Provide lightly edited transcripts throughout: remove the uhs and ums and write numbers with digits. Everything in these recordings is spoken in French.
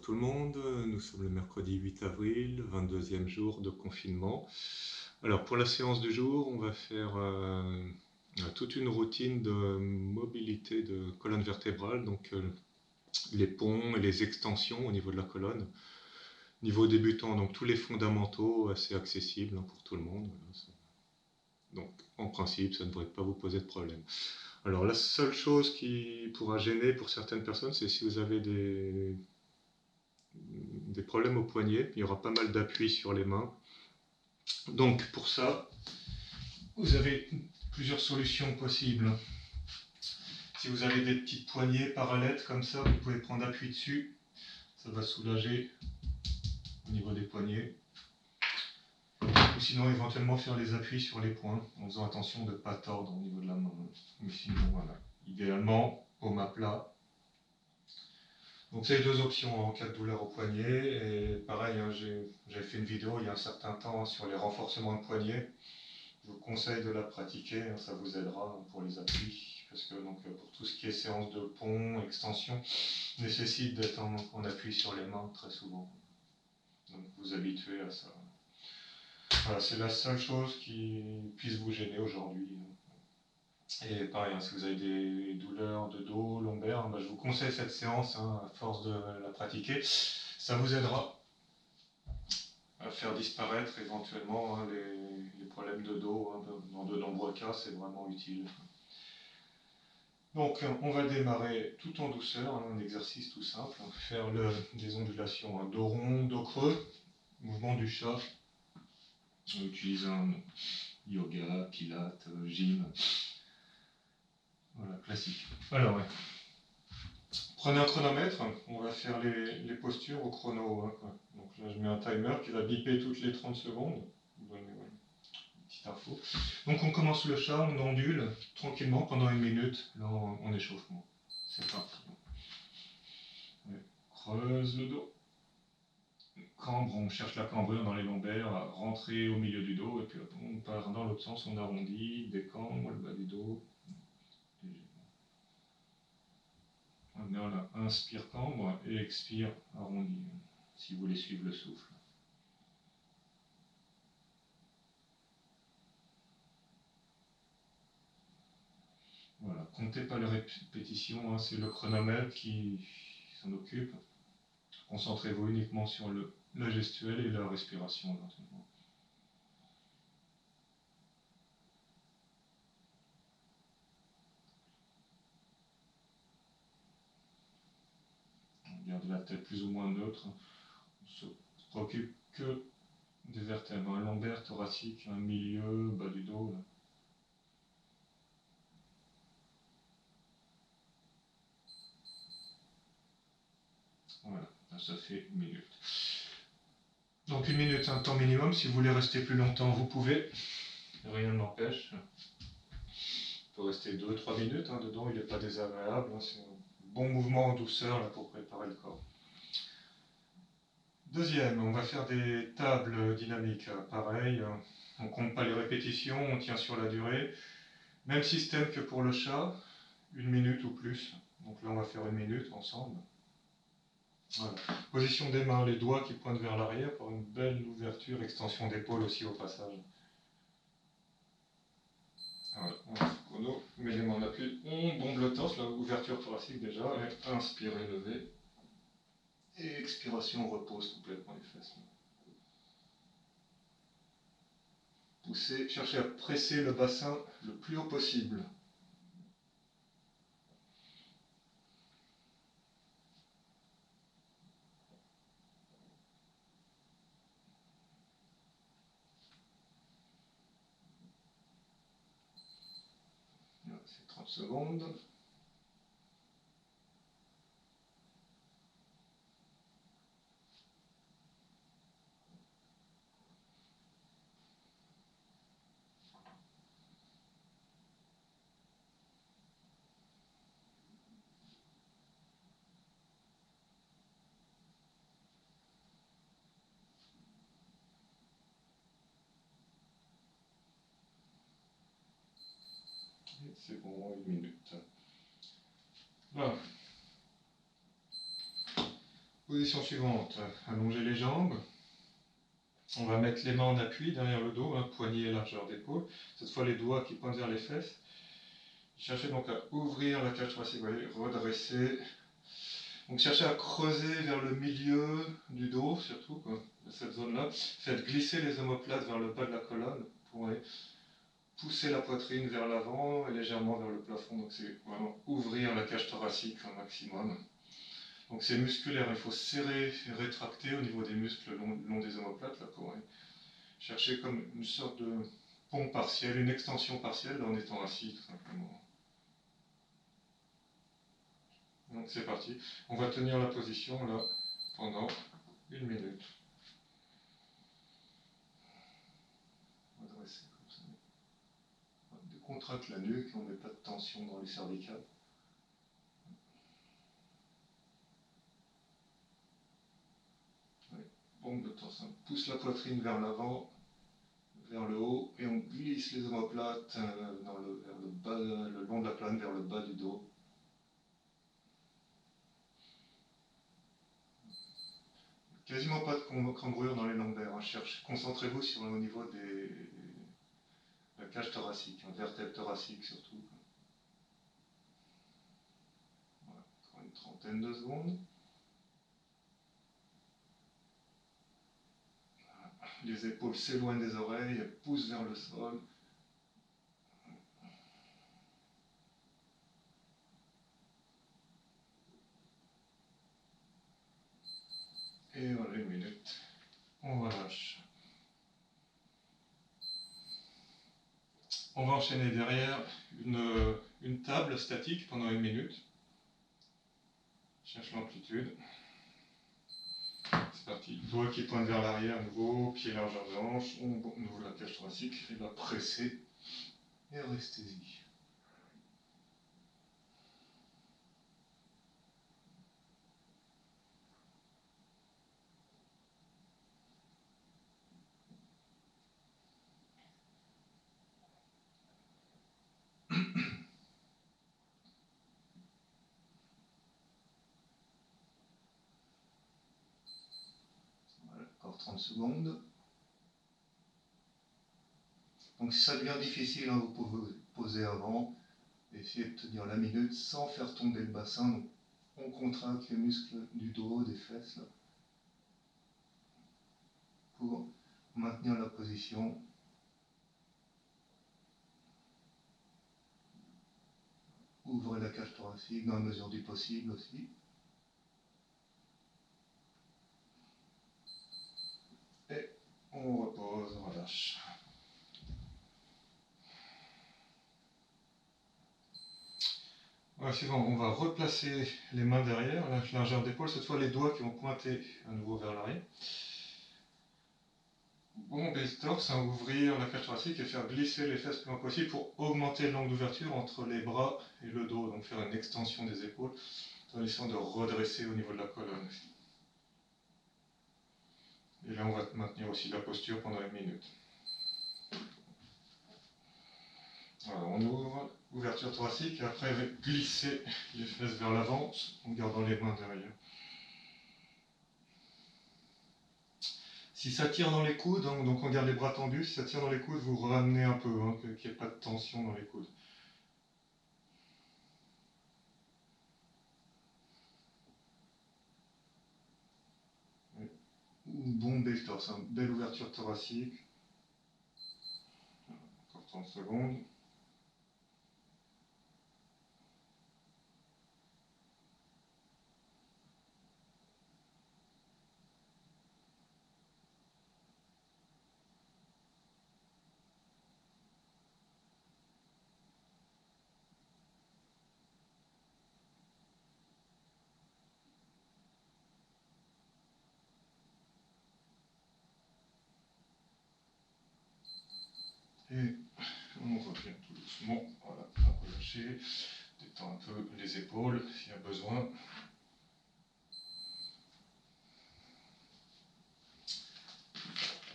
tout le monde, nous sommes le mercredi 8 avril, 22e jour de confinement. Alors pour la séance du jour, on va faire toute une routine de mobilité de colonne vertébrale, donc les ponts et les extensions au niveau de la colonne. Niveau débutant, donc tous les fondamentaux assez accessibles pour tout le monde. Donc en principe, ça ne devrait pas vous poser de problème. Alors la seule chose qui pourra gêner pour certaines personnes, c'est si vous avez des problèmes au poignet. Il y aura pas mal d'appui sur les mains. Donc pour ça, vous avez plusieurs solutions possibles. Si vous avez des petites poignées parallèles comme ça, vous pouvez prendre appui dessus. Ça va soulager au niveau des poignets. Ou sinon éventuellement faire les appuis sur les poings en faisant attention de ne pas tordre au niveau de la main. Mais sinon voilà. Idéalement, paume à plat. Donc c'est les deux options en cas de douleur au poignet. Et pareil, j'avais fait une vidéo il y a un certain temps sur les renforcements de poignet. Je vous conseille de la pratiquer, ça vous aidera pour les appuis. Parce que donc, pour tout ce qui est séance de pont, extension, nécessite d'être en appui sur les mains très souvent. Donc vous habituez à ça. Voilà, c'est la seule chose qui puisse vous gêner aujourd'hui. Et pareil, si vous avez des douleurs de dos, lombaires, je vous conseille cette séance, à force de la pratiquer. Ça vous aidera à faire disparaître éventuellement les problèmes de dos. Dans de nombreux cas, c'est vraiment utile. Donc on va démarrer tout en douceur, un exercice tout simple. Faire des ondulations, dos rond, dos creux, mouvement du chat. On utilise un yoga, pilates, gym. Voilà, classique. Alors, prenez un chronomètre, on va faire les postures au chrono. Donc là, je mets un timer qui va biper toutes les 30 secondes. Petite info. Donc on commence le chat, on ondule tranquillement pendant 1 minute, là en échauffement. C'est parti. Creuse le dos. Cambre, on cherche la cambrure dans les lombaires, à rentrer au milieu du dos, et puis on part dans l'autre sens, on arrondit, décambre le bas du dos. Voilà, inspire cambre et expire arrondi, si vous voulez suivre le souffle. Voilà, comptez pas les répétitions, c'est le chronomètre qui s'en occupe. Concentrez-vous uniquement sur la gestuelle et la respiration éventuellement. On garde la tête plus ou moins neutre. On se préoccupe que des vertèbres, lombaire, thoracique, un milieu, bas du dos. Là. Voilà, ça fait 1 minute. Donc 1 minute, un temps minimum. Si vous voulez rester plus longtemps, vous pouvez. Rien ne l'empêche. On peut rester 2-3 minutes dedans, il n'est pas désagréable. C'est un bon mouvement en douceur là, pour préparer le corps. Deuxième, on va faire des tables dynamiques. Pareil, on ne compte pas les répétitions, on tient sur la durée. Même système que pour le chat, 1 minute ou plus. Donc là, on va faire 1 minute ensemble. Voilà. Position des mains, les doigts qui pointent vers l'arrière pour une belle ouverture, extension d'épaule aussi au passage. Voilà, on chrono, met les mains en appui, on bombe le torse, l'ouverture thoracique déjà, et inspirez, levez. Et expiration, on repose complètement les fesses. Poussez, cherchez à presser le bassin le plus haut possible. C'est 30 secondes. C'est bon, 1 minute. Voilà. Position suivante, allonger les jambes. On va mettre les mains en appui derrière le dos, poignet et largeur d'épaule. Cette fois les doigts qui pointent vers les fesses. Cherchez donc à ouvrir la cage thoracique, vous voyez, redresser. Donc cherchez à creuser vers le milieu du dos, surtout, quoi, cette zone-là. Faites glisser les omoplates vers le bas de la colonne pour pousser la poitrine vers l'avant et légèrement vers le plafond. Donc c'est vraiment ouvrir la cage thoracique un maximum. Donc c'est musculaire, il faut serrer et rétracter au niveau des muscles long des omoplates là, pour chercher comme une sorte de pompe partielle, une extension partielle en étant assis tout simplement. Donc c'est parti, on va tenir la position là pendant 1 minute. On va dresser comme ça. On décontracte la nuque et on ne met pas de tension dans les cervicales. Pompe de torse, on pousse la poitrine vers l'avant, vers le haut, et on glisse les omoplates vers le bas, le long de la colonne, vers le bas du dos. Quasiment pas de cambrure dans les lombaires. Concentrez-vous sur au niveau de la cage thoracique, vertèbre thoracique surtout. Voilà, encore une trentaine de secondes. Les épaules s'éloignent des oreilles, elles poussent vers le sol. Et voilà, 1 minute. On relâche. On va enchaîner derrière une table statique pendant 1 minute. Cherche l'amplitude. C'est parti. Doigt qui pointe vers l'arrière, nouveau, pied largeur de hanche, on ouvre la cage thoracique et va presser et restez-y. Voilà, encore 30 secondes. Donc si ça devient difficile, vous pouvez poser avant, essayez de tenir la minute sans faire tomber le bassin. Donc, on contracte les muscles du dos, des fesses, là, pour maintenir la position. Ouvrez la cage thoracique dans la mesure du possible aussi. Et on repose, on relâche. Voilà, suivant, on va replacer les mains derrière, la largeur d'épaule, cette fois les doigts qui vont pointer à nouveau vers l'arrière. Bomber le torse, ouvrir la cage thoracique et faire glisser les fesses le plus loin possible pour augmenter l'angle d'ouverture entre les bras et le dos, donc faire une extension des épaules, en essayant de redresser au niveau de la colonne. Et là, on va maintenir aussi la posture pendant 1 minute. Voilà, on ouvre, ouverture thoracique, et après glisser les fesses vers l'avant en gardant les mains derrière. Si ça tire dans les coudes, donc on garde les bras tendus, si ça tire dans les coudes, vous ramenez un peu, qu'il n'y ait pas de tension dans les coudes. Bomber le torse, belle ouverture thoracique. Encore 30 secondes. Et on revient tout doucement, voilà, on relâcher, détend un peu les épaules s'il y a besoin.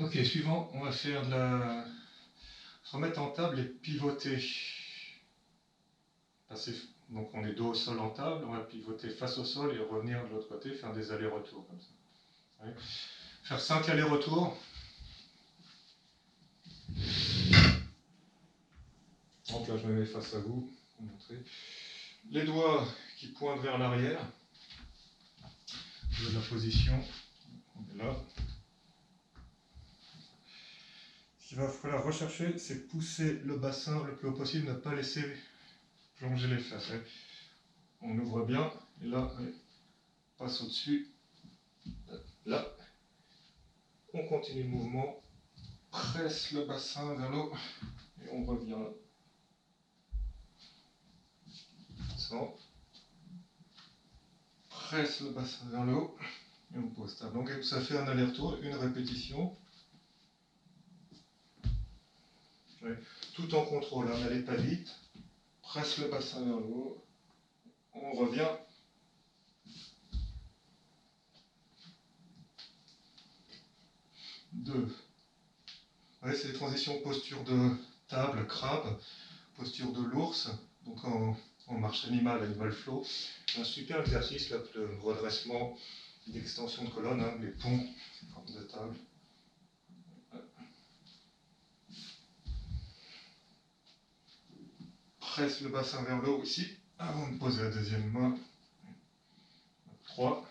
Ok, suivant, on va faire se remettre en table et pivoter. Passer Donc on est dos au sol en table, on va pivoter face au sol et revenir de l'autre côté, faire des allers-retours comme ça. Ouais. Faire 5 allers-retours. Donc là je me mets face à vous pour montrer. Les doigts qui pointent vers l'arrière. De la position. On est là. Ce qu'il va falloir rechercher, c'est pousser le bassin le plus haut possible, ne pas laisser plonger les fesses. On ouvre bien, et là, on passe au-dessus. Là, on continue le mouvement, presse le bassin vers l'eau, et on revient là. Ça. Presse le bassin vers le haut, et on pose table. Donc ça fait un aller-retour, une répétition. Ouais. Tout en contrôle, n'allez pas vite. Presse le bassin vers le haut. On revient. Deux. Ouais, c'est les transitions posture de table, crabe, posture de l'ours, donc en marche animal flow. Un super exercice là, de redressement, d'extension de colonne, hein, les ponts, forme de table. Presse le bassin vers le haut ici, avant de poser la deuxième main. 3.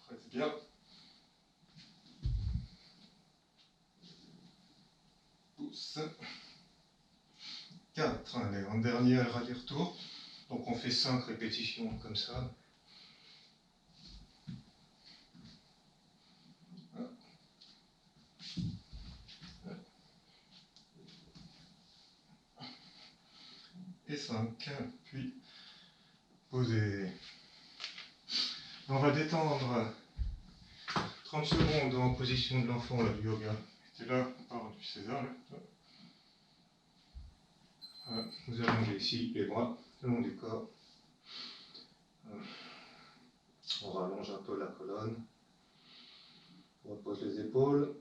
Presse bien. 4. Allez, en dernier aller-retour. Donc on fait 5 répétitions comme ça. Et 5. Puis poser. On va détendre 30 secondes en position de l'enfant, là, du yoga. C'est là, on part du César. Là. Voilà. Vous allongez ici les bras le long du corps. On rallonge un peu la colonne. On repose les épaules.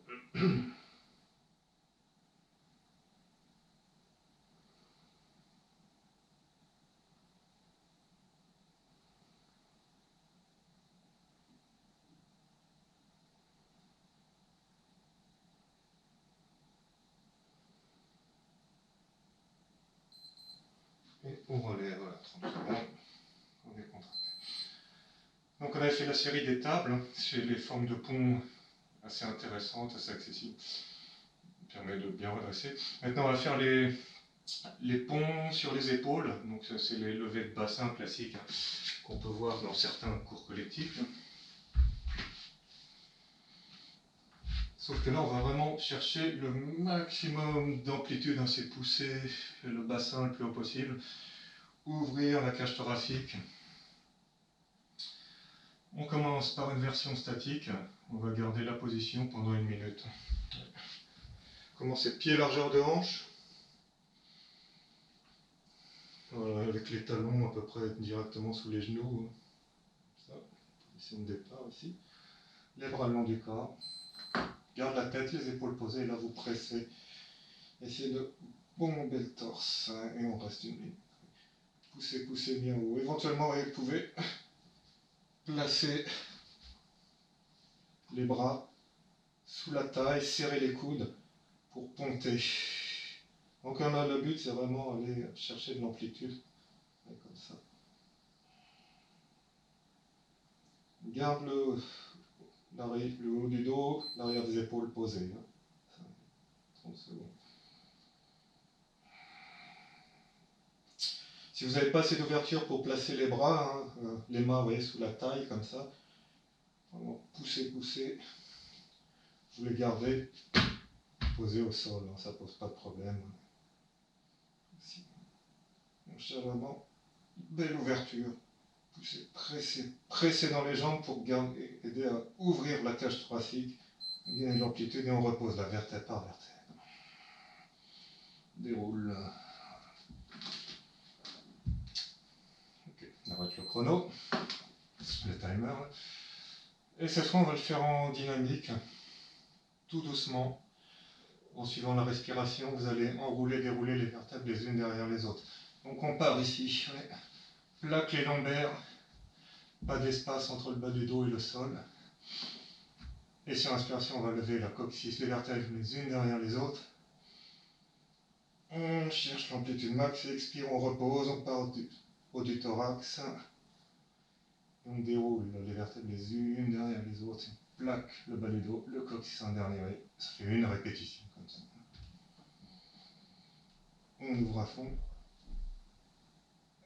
Et on relève, voilà, 30 secondes. On est contracté. Donc on a fait la série des tables. C'est les formes de ponts assez intéressantes, assez accessibles. Ça permet de bien redresser. Maintenant on va faire les ponts sur les épaules. Donc c'est les levées de bassin classiques, hein, qu'on peut voir dans certains cours collectifs. Sauf que là, on va vraiment chercher le maximum d'amplitude, hein, c'est pousser le bassin le plus haut possible, ouvrir la cage thoracique. On commence par une version statique, on va garder la position pendant 1 minute. Commencez pied largeur de hanche. Voilà, avec les talons à peu près directement sous les genoux. Ça, position de départ ici. Les bras le long du corps. Garde la tête, les épaules posées, et là vous pressez. Essayez de bomber le torse, hein, et on reste 1 minute. Poussez, poussez bien haut. Éventuellement, vous pouvez placer les bras sous la taille, serrer les coudes pour ponter. Donc là, le but, c'est vraiment aller chercher de l'amplitude, comme ça. Garde le haut du dos, l'arrière des épaules posées. Hein. 30 secondes. Si vous n'avez pas assez d'ouverture pour placer les bras, hein, les mains, vous voyez, sous la taille, comme ça, vraiment poussez, poussez, vous les gardez posés au sol, hein, ça ne pose pas de problème. Ici. On cherche vraiment une belle ouverture, poussez, pressez, pressez dans les jambes pour aider à ouvrir la cage thoracique, gagner l'amplitude, et on repose la vertèbre par vertèbre. Déroule. On arrête le chrono, le timer. Et cette fois, on va le faire en dynamique, tout doucement. En suivant la respiration, vous allez enrouler, dérouler les vertèbres les unes derrière les autres. Donc on part ici, ouais. Plaque les lombaires, pas d'espace entre le bas du dos et le sol. Et sur l'inspiration, on va lever la coccyx, les vertèbres les unes derrière les autres. On cherche l'amplitude max, expire, on repose, on part au du thorax. On déroule les vertèbres les unes derrière les autres. On plaque le bas du dos, le coccyx en dernier. Ça fait une répétition comme ça. On ouvre à fond.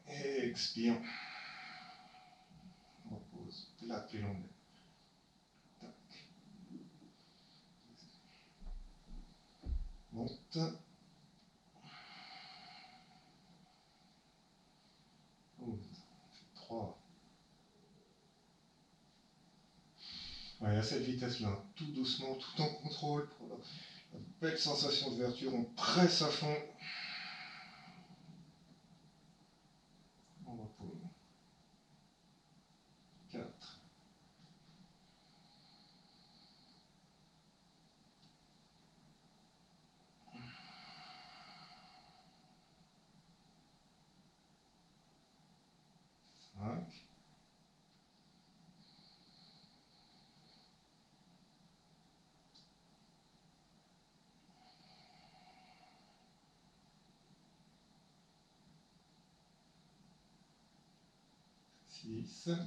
Et expire. On repose, plaque les lombaires. Monte. 3. Ouais, à cette vitesse-là, tout doucement, tout en contrôle, pour la belle sensation d'ouverture, on presse à fond. On repose. 4. 5. 6. 7.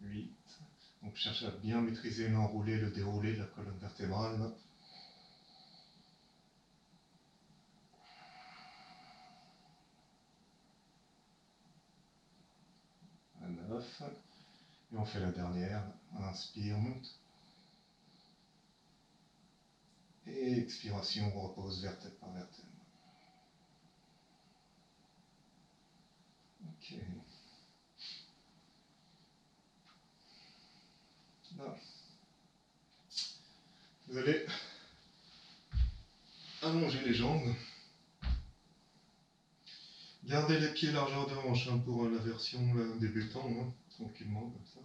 8. Donc cherchez à bien maîtriser l'enroulé, le déroulé de la colonne vertébrale. 9. Et on fait la dernière. Inspire, monte. Et expiration, on repose vertèbre par vertèbre. Ok. Là. Vous allez allonger les jambes. Gardez les pieds largeur de hanche pour la version débutant, tranquillement comme ça.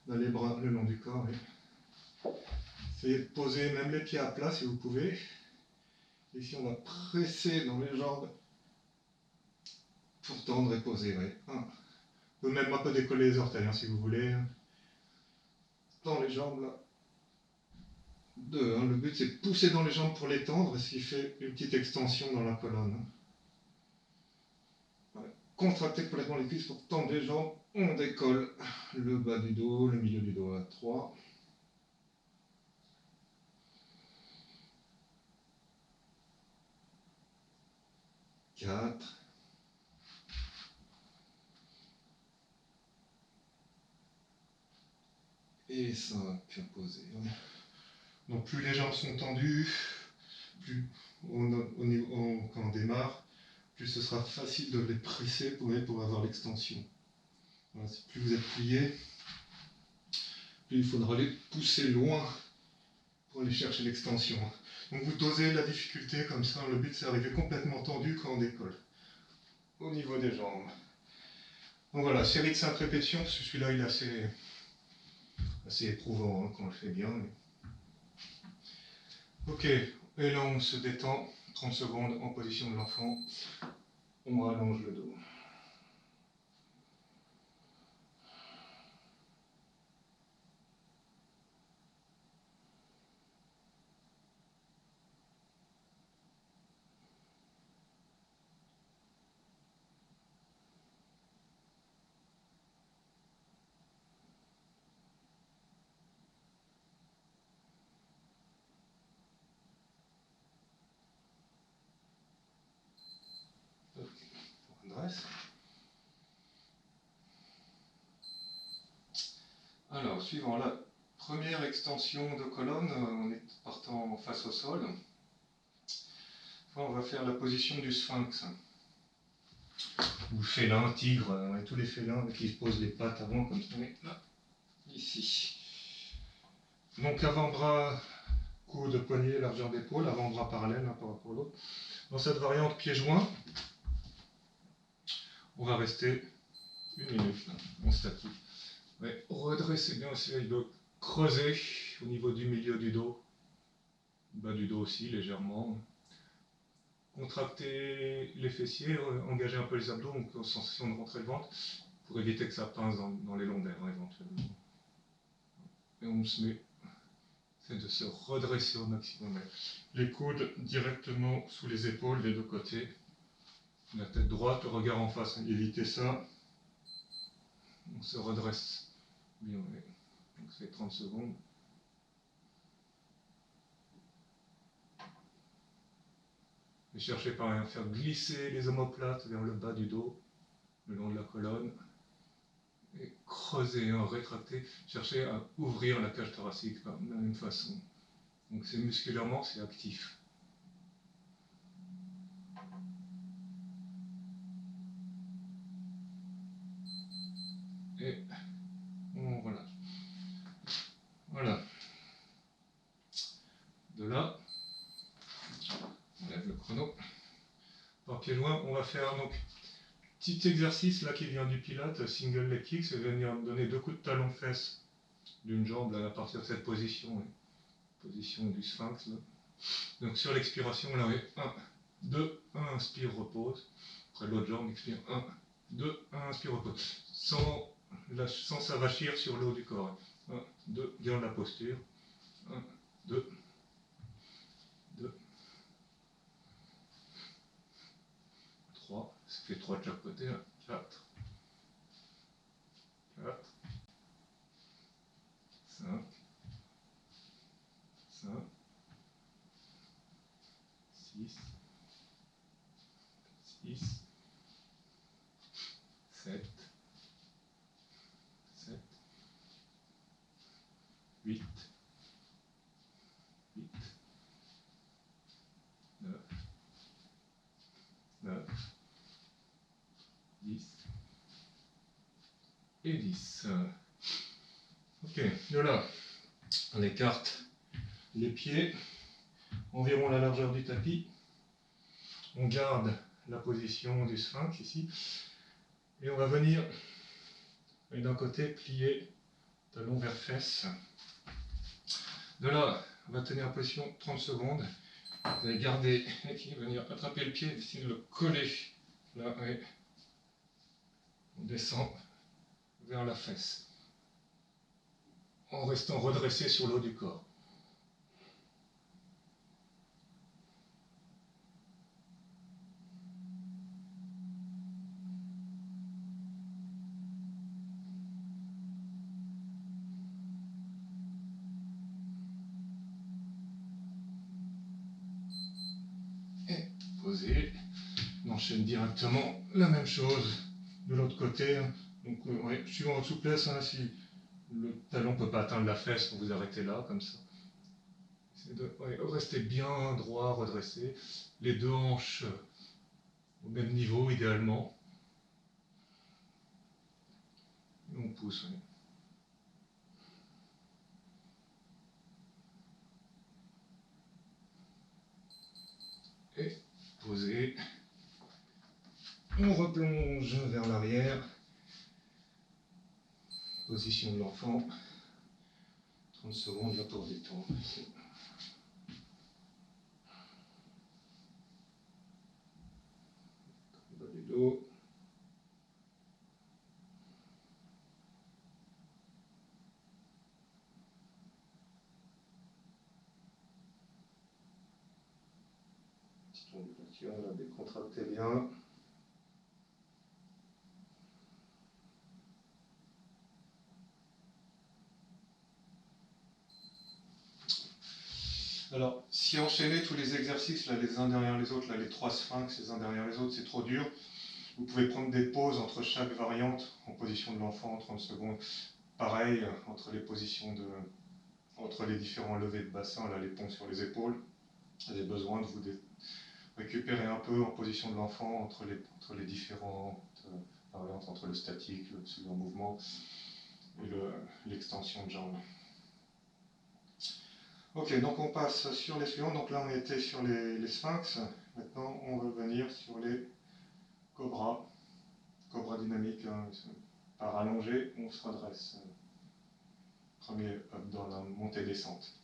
Là, les bras le long du corps. Essayez de poser même les pieds à plat si vous pouvez. Ici, on va presser dans les jambes pour tendre et poser. On peut même un peu décoller les orteils si vous voulez. Dans les jambes là. 2. Le but c'est de pousser dans les jambes pour les tendre, ce qui fait une petite extension dans la colonne. Contractez complètement les cuisses pour tendre les jambes. On décolle le bas du dos, le milieu du dos à 3. 4. Et 5. Posé. Donc plus les jambes sont tendues, plus quand on démarre, plus ce sera facile de les presser pour avoir l'extension. Voilà, plus vous êtes plié, plus il faudra les pousser loin pour aller chercher l'extension. Donc vous dosez la difficulté comme ça, le but c'est d'arriver complètement tendu quand on décolle, au niveau des jambes. Donc voilà, série de 5 répétitions, parce que celui-là il est assez éprouvant quand on le fait bien. Mais... Ok, et là on se détend, 30 secondes en position de l'enfant, on rallonge le dos. Alors, suivant la première extension de colonne, on est partant face au sol. On va faire la position du sphinx. ou félin, tigre, tous les félins qui se posent les pattes avant comme ça, mais là, ici. Donc avant-bras, coude, poignet, largeur d'épaule, avant-bras parallèle par rapport à l'autre. Dans cette variante pied-joint, on va rester 1 minute là, en statique. Ouais, redressez bien, essayez de creuser au niveau du milieu du dos, bas du dos aussi légèrement. Contractez les fessiers, engagez un peu les abdos, donc en sensation de rentrer le ventre, pour éviter que ça pince dans les lombaires éventuellement. Et on se met, c'est de se redresser au maximum. Les coudes directement sous les épaules des deux côtés. La tête droite, le regard en face, évitez ça. On se redresse bien, ouais. Donc c'est 30 secondes. Et cherchez par à faire glisser les omoplates vers le bas du dos, le long de la colonne. Et creuser, rétracter. Cherchez à ouvrir la cage thoracique de la même façon. Donc c'est musculairement, c'est actif. Et on relâche. Voilà. De là, on lève le chrono. Par pied joint, on va faire donc petit exercice là qui vient du Pilates, single leg kick, c'est venir donner 2 coups de talon fesses d'une jambe là, à partir de cette position, position du sphinx là. Donc sur l'expiration, là, 1, 2, 1, inspire, repose. Après l'autre jambe, expire, 1, 2, 1, inspire, repose. Sans s'avachir sur le haut du corps. 1, 2, garde la posture. 1, 2, 2, 3, ça fait 3 de chaque côté, 4, 4, 5, 5, 6, 6, 7, 7, 8, 8, 9, 9, 10 et 10. Ok, de là, on écarte les pieds environ la largeur du tapis. On garde la position du sphinx ici. Et on va venir d'un côté plier talon vers fesse. De là, on va tenir en position 30 secondes. Vous allez garder l'équilibre, venir attraper le pied, essayer de le coller. Là, et on descend vers la fesse. En restant redressé sur le haut du corps. Et poser. On enchaîne directement la même chose de l'autre côté. Donc, suivant votre souplesse, si le talon ne peut pas atteindre la fesse, vous arrêtez là, comme ça. C'est de rester bien droit, redressé. Les deux hanches au même niveau, idéalement. Et on pousse. Et poser. On replonge vers l'arrière. Position de l'enfant. 30 secondes là pour détendre. Bas du dos. Petite ondulation, là, décontractez bien. Alors, si enchaîner tous les exercices, là, les uns derrière les autres, là, les 3 sphinx, les uns derrière les autres, c'est trop dur. Vous pouvez prendre des pauses entre chaque variante, en position de l'enfant, 30 secondes. Pareil, entre les positions entre les différents levées de bassin, là, les ponts sur les épaules. Vous avez besoin de vous récupérer un peu en position de l'enfant entre les différentes variantes, entre le statique, le suivant mouvement et l'extension de jambe. Ok, donc on passe sur les suivants. Donc là on était sur les sphinx. Maintenant on va venir sur les cobras. Cobra dynamique, hein, par allongé, on se redresse. Premier up dans la montée-descente.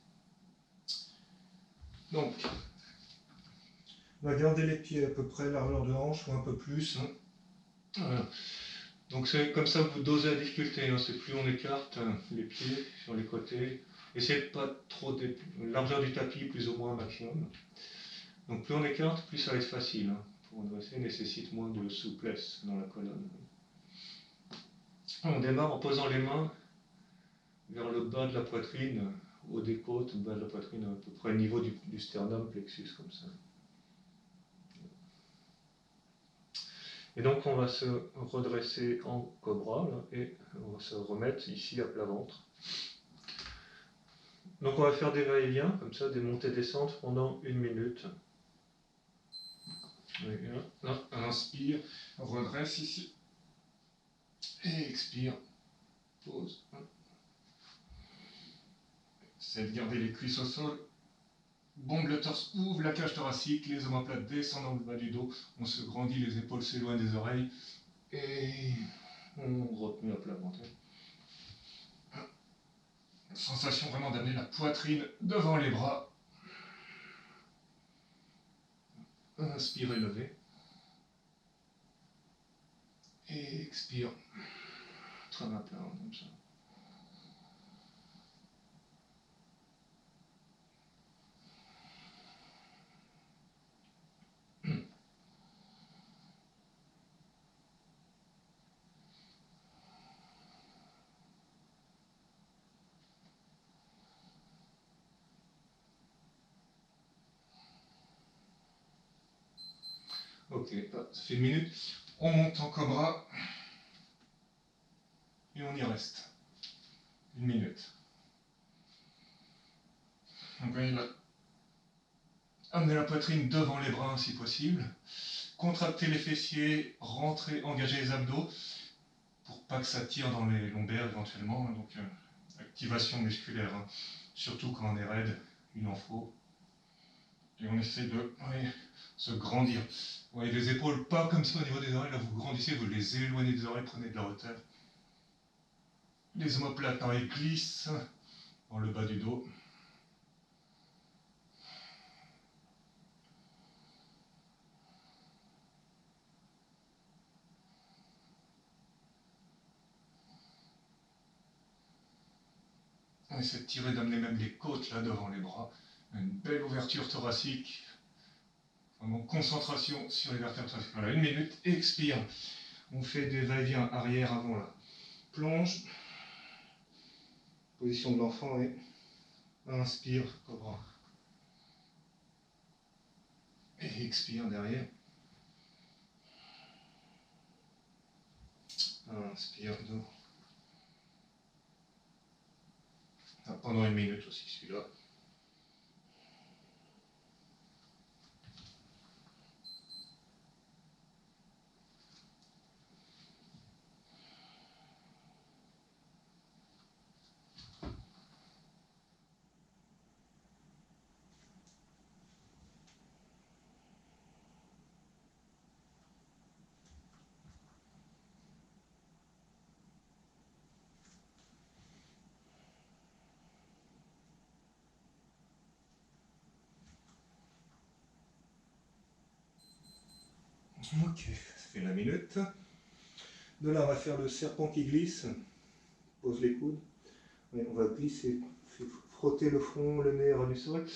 Donc, on va garder les pieds à peu près largeur de hanche ou un peu plus. Hein. Voilà. Donc c'est comme ça que vous dosez la difficulté. Hein. C'est plus on écarte les pieds sur les côtés. Essayez de pas trop largeur du tapis plus ou moins maximum. Donc plus on écarte, plus ça va être facile. Hein. Pour redresser, nécessite moins de souplesse dans la colonne. On démarre en posant les mains vers le bas de la poitrine, haut des côtes, bas de la poitrine, à peu près au niveau du sternum, plexus, comme ça. Et donc on va se redresser en cobra, là, et on va se remettre ici à plat ventre. Donc on va faire des va-et-vient, comme ça, des montées-descentes pendant 1 minute. Là, inspire, redresse ici, et expire, pause. C'est de garder les cuisses au sol. Bombe le torse, ouvre la cage thoracique, les omoplates descendent dans le bas du dos, on se grandit, les épaules s'éloignent des oreilles, et on retenue à plat ventre. Sensation vraiment d'amener la poitrine devant les bras. Inspire et lever. Et expire. Très à plat, comme ça. Ok, ça fait 1 minute. On monte en cobra. Et on y reste. 1 minute. Donc voyez là. Amener la poitrine devant les bras si possible. Contracter les fessiers, rentrer, engager les abdos pour pas que ça tire dans les lombaires éventuellement. Donc activation musculaire, hein. Surtout quand on est raide, il en faut. Et on essaie de se grandir. Vous voyez les épaules pas comme ça au niveau des oreilles, là vous grandissez, vous les éloignez des oreilles, prenez de la hauteur. Les omoplates glissent dans le bas du dos. On essaie de tirer, d'amener même les côtes là devant les bras. Une belle ouverture thoracique. Vraiment concentration sur les vertèbres thoraciques. Voilà, 1 minute, expire. On fait des va-et-vient arrière, avant là. Plonge. Position de l'enfant et inspire, cobra. Et expire derrière. Inspire, dos. Pendant 1 minute aussi celui-là. Ok, ça fait la minute. De là, on va faire le serpent qui glisse. Pose les coudes. Et on va glisser, frotter le front, le nez, ras du sol.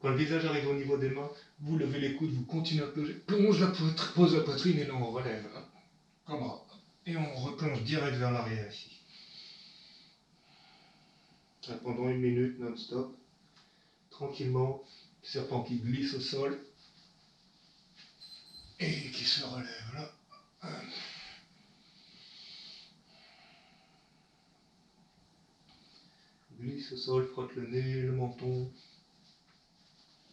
Quand le visage arrive au niveau des mains, vous levez les coudes, vous continuez à plonger. Plonge la poitrine, pose la poitrine et là on relève. Comme ça. Et on replonge direct vers l'arrière ici. Pendant 1 minute non-stop. Tranquillement, serpent qui glisse au sol. Et qui se relève là. Glisse au sol, frotte le nez, le menton.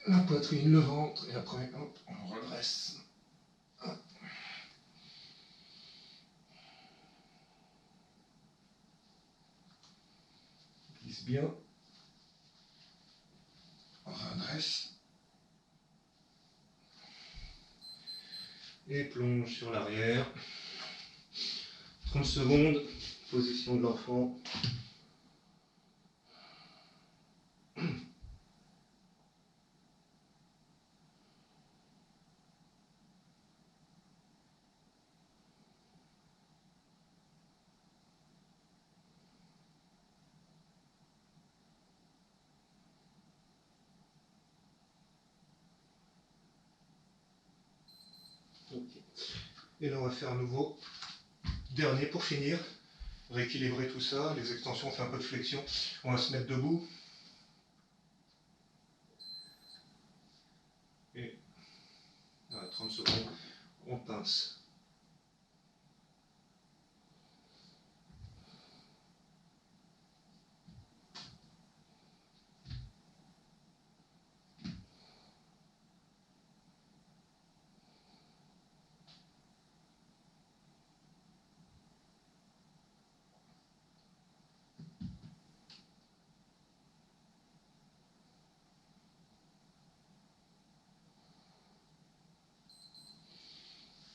la poitrine, le ventre, et après, hop, on redresse. Hop. Glisse bien. On redresse. Et plonge sur l'arrière. 30 secondes, position de l'enfant. Okay. Et là on va faire à nouveau, dernier pour finir, rééquilibrer tout ça, les extensions, on fait un peu de flexion, on va se mettre debout. Et à 30 secondes, on pince.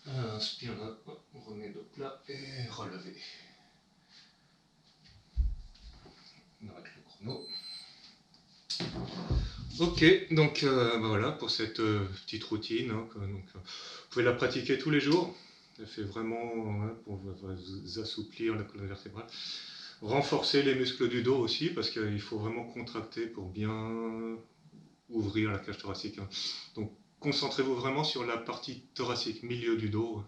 Inspire, on remet de plat et relevé. On arrête le chrono. Ok, donc voilà pour cette petite routine. Hein, donc, vous pouvez la pratiquer tous les jours. Elle fait vraiment pour vous assouplir la colonne vertébrale. Renforcer les muscles du dos aussi, parce qu'il faut vraiment contracter pour bien ouvrir la cage thoracique. Hein. Donc concentrez-vous vraiment sur la partie thoracique, milieu du dos,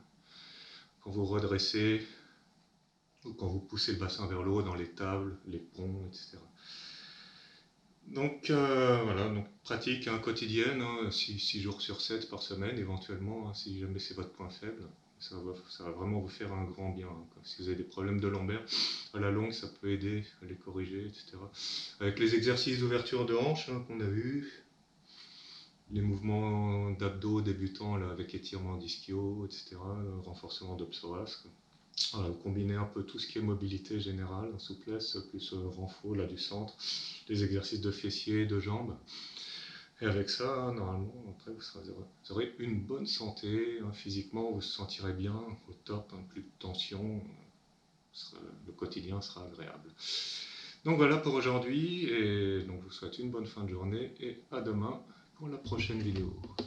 quand vous redressez, ou quand vous poussez le bassin vers le haut dans les tables, les ponts, etc. Donc voilà, donc pratique hein, quotidienne, hein, 6 jours sur 7 par semaine éventuellement, hein, si jamais c'est votre point faible. Ça va vraiment vous faire un grand bien. Hein, si vous avez des problèmes de lombaire, à la longue, ça peut aider à les corriger, etc. Avec les exercices d'ouverture de hanche hein, qu'on a vus, les mouvements d'abdos débutants là, avec étirement d'ischio, etc., renforcement de psoas. Voilà, combiner un peu tout ce qui est mobilité générale, souplesse, plus renfort là, du centre, les exercices de fessiers, de jambes. Et avec ça, normalement, après, vous aurez une bonne santé. Hein, physiquement, vous vous sentirez bien, au top, hein, plus de tension. Le quotidien sera agréable. Donc voilà pour aujourd'hui. Et donc, je vous souhaite une bonne fin de journée et à demain pour la prochaine vidéo.